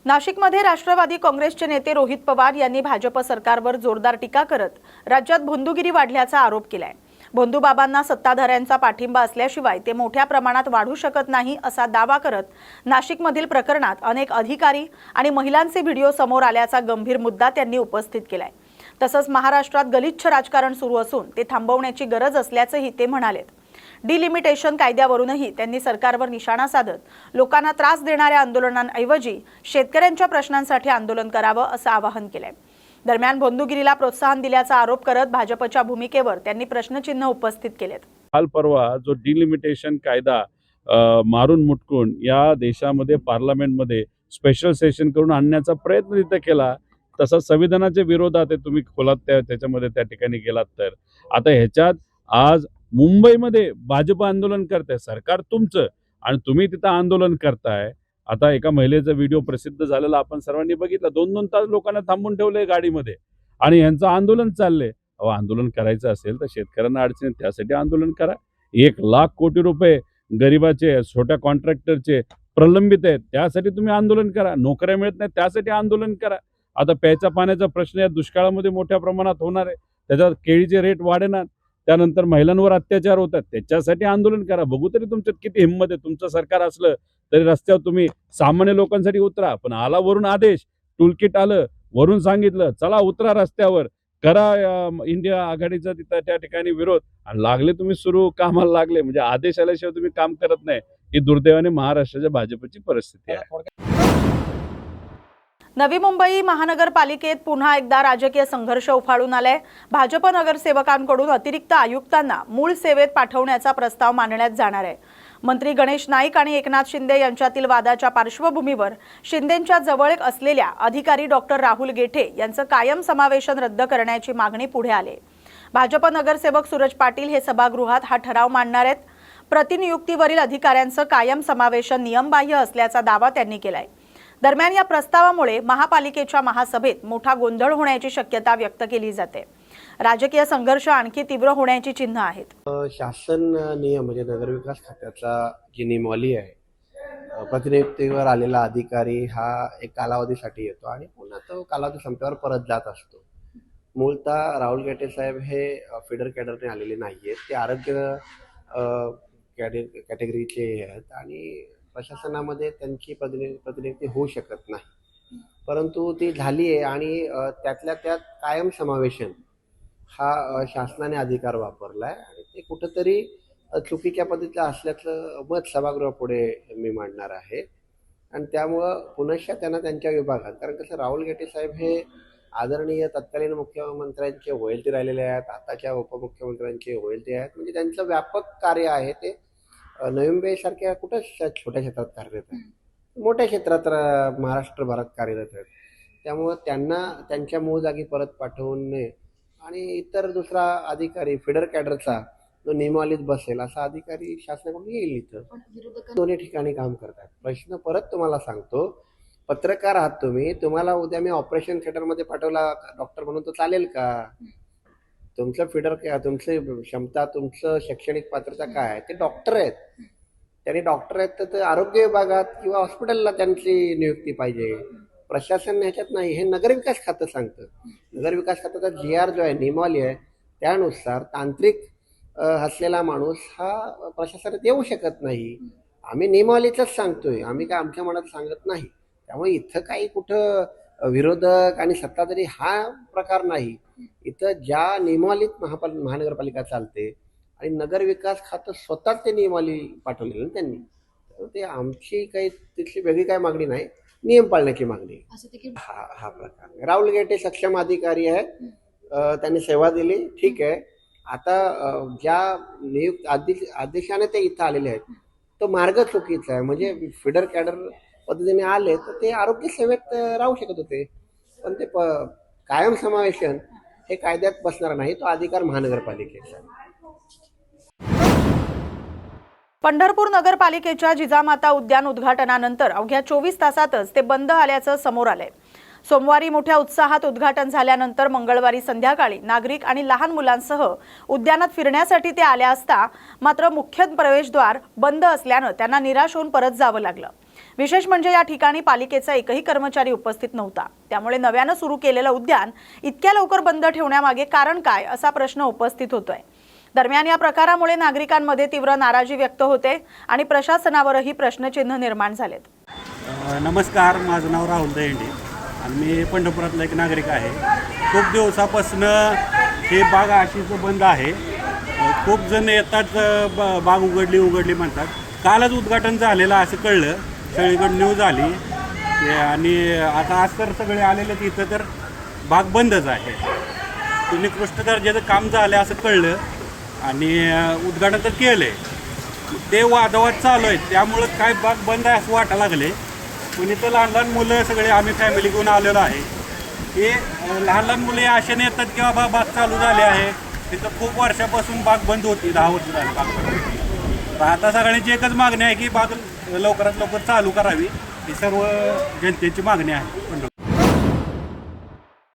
नाशिकमध्ये राष्ट्रवादी काँग्रेसचे नेते रोहित पवार यांनी भाजप सरकारवर जोरदार टीका करत राज्यात भोंदूगिरी वाढल्याचा आरोप केलाय। भोंदूबाबांना सत्ताधाऱ्यांचा पाठिंबा असल्याशिवाय ते मोठ्या प्रमाणात वाढू शकत नाही असा दावा करत नाशिकमधील प्रकरणात अनेक अधिकारी आणि महिलांचे व्हिडिओ समोर आल्याचा गंभीर मुद्दा त्यांनी उपस्थित केलाय। तसंच महाराष्ट्रात गलिच्छ राजकारण सुरू असून ते थांबवण्याची गरज असल्याचंही ते म्हणालेत। डिलिमिटेशन कायद्यावरूनही त्यांनी सरकारवर निशाणा साधत लोकांना त्रास देणाऱ्या आंदोलनांऐवजी शेतकऱ्यांच्या प्रश्नांसाठी आंदोलन करावं असं आवाहन केलंय। दरम्यान भोंदूगिरीला प्रोत्साहन दिल्याचा आरोप करत भाजपच्या भूमिकेवर त्यांनी प्रश्नचिन्ह उपस्थित केलेत। काल परवा जो डिलिमिटेशन कायदा मारून मुटकून या देशामध्ये पार्लमेंटमध्ये स्पेशल सेशन करून आणण्याचा प्रयत्न तिथे केला, तसा संविधानाच्या विरोधात आहे। तुम्ही खोलात त्याच्यामध्ये त्या ठिकाणी गेलात तर आता ह्याच्यात आज मुंबईमध्ये भाजप आंदोलन करते, सरकार तुमचं आणि तुम्ही तिथं आंदोलन करताय। आता एका महिलेचा व्हिडिओ प्रसिद्ध झालेला आपण सर्वांनी बघितला। 2-2 तास लोकांना थांबून ठेवलंय गाडीमध्ये आणि यांचं आंदोलन चाललंय। अहो, आंदोलन करायचं असेल तर शेतकऱ्यांना अडचणी त्यासाठी आंदोलन करा। 1 लाख कोटी रुपये गरिबाचे छोट्या कॉन्ट्रॅक्टरचे प्रलंबित आहेत, त्यासाठी तुम्ही आंदोलन करा। नोकऱ्या मिळत नाही त्यासाठी आंदोलन करा। आता प्यायच्या पाण्याचा प्रश्न या दुष्काळामध्ये मोठ्या प्रमाणात होणार आहे, त्याच्यात केळीचे रेट वाढणार, त्यानंतर महिलांवर अत्याचार होतात, त्याच्यासाठी आंदोलन करा। बघू तरी तुमच्यात किती हिंमत आहे। तुमचं सरकार असलं तरी रस्त्यावर तुम्ही सामान्य लोकांसाठी उतरा, पण आला वरून आदेश, टूलकिट आलं, वरून सांगितलं चला उतरा रस्त्यावर, करा इंडिया आघाडीचा तिथं त्या ठिकाणी विरोध, आणि लागले तुम्ही सुरू कामाला लागले। म्हणजे आदेश आल्याशिवाय तुम्ही काम करत नाही, ही दुर्दैवाने महाराष्ट्राच्या भाजपची परिस्थिती आहे। नवी मुंबई महानगरपालिकेत पुन्हा एकदा राजकीय संघर्ष उफाळून आलाय। भाजप नगरसेवकांकडून अतिरिक्त आयुक्तांना मूळ सेवेत पाठवण्याचा प्रस्ताव मांडण्यात जाणार आहे। मंत्री गणेश नाईक आणि एकनाथ शिंदे यांच्यातील वादाच्या पार्श्वभूमीवर शिंदेंच्या जवळ असलेल्या अधिकारी डॉक्टर राहुल गेठे यांचं कायम समावेशन रद्द करण्याची मागणी पुढे आली। भाजप नगरसेवक सूरज पाटील हे सभागृहात हा ठराव मांडणार आहेत। प्रतिनियुक्तीवरील अधिकाऱ्यांचं कायम समावेशन नियमबाह्य असल्याचा दावा त्यांनी केलाय। दरम्यान या प्रस्तावामुळे महापालिकेच्या महासभेत मोठा गोंधळ होण्याची शक्यता व्यक्त केली जाते। राजकीय संघर्ष आणखी तीव्र होण्याची चिन्ह आहेत। शासन नियम म्हणजे नगरविकास खात्याचा जी नियमावली आहे, प्रतिनियुक्तीवर आलेला अधिकारी हा एक कालावधीसाठी येतो आणि पुन्हा तो कालावधी संपल्यावर परत जात असतो। मूलतः राहुल गेटे साहेब हे फीडर कॅडरने आलेले नाहीयेत, ते आरोग्य कॅटेगरीचे आहेत आणि प्रशासनामध्ये त्यांची प्रतिनियुक्ती होऊ शकत नाही, परंतु ती झाली आहे आणि त्यातल्या त्यात कायम समावेशन हा शासनाने अधिकार वापरला आहे आणि ते कुठंतरी चुकीच्या पद्धतीचं असल्याचं मत सभागृहापुढे मी मांडणार आहे। आणि त्यामुळं पुनश्च त्यांना त्यांच्या विभागात, कारण कसं राहुल गेटे साहेब हे आदरणीय तत्कालीन मुख्यमंत्र्यांचे ओएलटी राहिलेले आहेत, आताच्या उपमुख्यमंत्र्यांचे ओएलटी आहेत, म्हणजे त्यांचं व्यापक कार्य आहे। ते नवी मुंबईसारख्या कुठंच छोट्या क्षेत्रात कार्यरत आहे, मोठ्या क्षेत्रात महाराष्ट्रभरात कार्यरत आहेत। त्यामुळं त्यांना त्यांच्या मूळ जागी परत पाठवून नये आणि इतर दुसरा अधिकारी फीडर कॅडरचा जो नियमावलीत बसेल असा अधिकारी शासनाकडून येईल। इथं दोन्ही ठिकाणी काम करतात। प्रश्न परत तुम्हाला सांगतो, पत्रकार आहात तुम्ही, तुम्हाला उद्या मी ऑपरेशन थिएटरमध्ये पाठवला डॉक्टर म्हणून तर चालेल का? तुमचं फीडर काय, तुमची क्षमता, तुमचं शैक्षणिक पात्रता काय आहे? ते डॉक्टर आहेत, त्यांनी डॉक्टर आहेत तर आरोग्य विभागात किंवा हॉस्पिटलला त्यांची नियुक्ती पाहिजे। प्रशासन ह्याच्यात नाही, हे नगरविकास खातं सांगतं। नगरविकास खात्याचा GR जो आहे, नियमावली आहे, त्यानुसार तांत्रिक असलेला माणूस हा प्रशासनात येऊ शकत नाही। आम्ही नियमावलीचंच सांगतोय, आम्ही काय आमच्या मनात सांगत नाही। त्यामुळे इथं काही कुठं विरोधक आणि सत्ताधारी हा प्रकार नाही। इथं ज्या नियमावलीत महानगरपालिका चालते आणि नगरविकास खातं स्वतःच ते नियमावली पाठवलेलं त्यांनी, ते आमची काही तिथली वेगळी काय मागणी नाही, नियम पाळण्याची मागणी हा प्रकार। राहुल गेटे सक्षम अधिकारी आहेत, त्यांनी सेवा दिली, ठीक आहे। आता ज्या नियुक्त आदेशाने ते इथं आलेले आहेत तो मार्ग चुकीचा आहे। म्हणजे फीडर कॅडर पद्धतीने आले तर ते आरोग्य सेवेत राहू शकत होते, पण ते कायम समावेशन हे कायद्यात बसणार नाही, तो अधिकार महानगरपालिकेचा। पंढरपूर नगरपालिकेच्या जिजामाता उद्यान उद्घाटनानंतर अवघ्या 24 तासातच ते बंद आल्याचं समोर आलंय। सोमवारी मोठ्या उत्साहात उद्घाटन झाल्यानंतर मंगळवारी संध्याकाळी नागरिक आणि लहान मुलांसह उद्यानात फिरण्यासाठी ते आल्या असता मात्र मुख्य प्रवेशद्वार बंद असल्यानं त्यांना निराश होऊन परत जावं लागलं। विशेष म्हणजे या ठिकाणी पालिकेचा एकही कर्मचारी उपस्थित नव्हता. त्यामुळे नव्यानं सुरू केलेलं उद्यान इतक्या लवकर बंद ठेवण्यामागे कारण काय असा प्रश्न उपस्थित होतोय. दरम्यान या प्रकारामुळे नागरिकांमध्ये तीव्र नाराजी व्यक्त होते आणि प्रशासनावरही प्रश्नचिन्ह निर्माण झालेत. नमस्कार, माझं नाव राहुल दहिंडे आणि मी पंढरपुरातला एक नागरिक आहे. खूप दिवसापासून हे बाग अशीच बंद आहे. खूप जण येतात, बाग उघडली म्हणतात. कालच उद्घाटन झालेलं असं कळलं, सगळीकडे न्यूज आली आणि आता आज तर सगळे आलेले तिथं तर बाग बंदच आहे. निकृष्ट दर्जाचं काम झालं असं कळलं आणि उद्घाटन तर केलं आहे. ते वादवाद चालू आहेत, त्यामुळं काय बाग बंद आहे असं वाटायला लागले. पण इथं लहान मुलं सगळे आम्ही फॅमिली घेऊन आलेलो आहे. हे लहान मुले आशेने येतात की बाबा बाग चालू झाली आहे. तिथं खूप वर्षापासून बाग बंद होती, 10 वर्ष झाली बाग बंद. आता सगळ्यांची एकच मागणी आहे की बाग लवकरात लवकर चालू करावी, ही सर्व जनतेची मागणी आहे.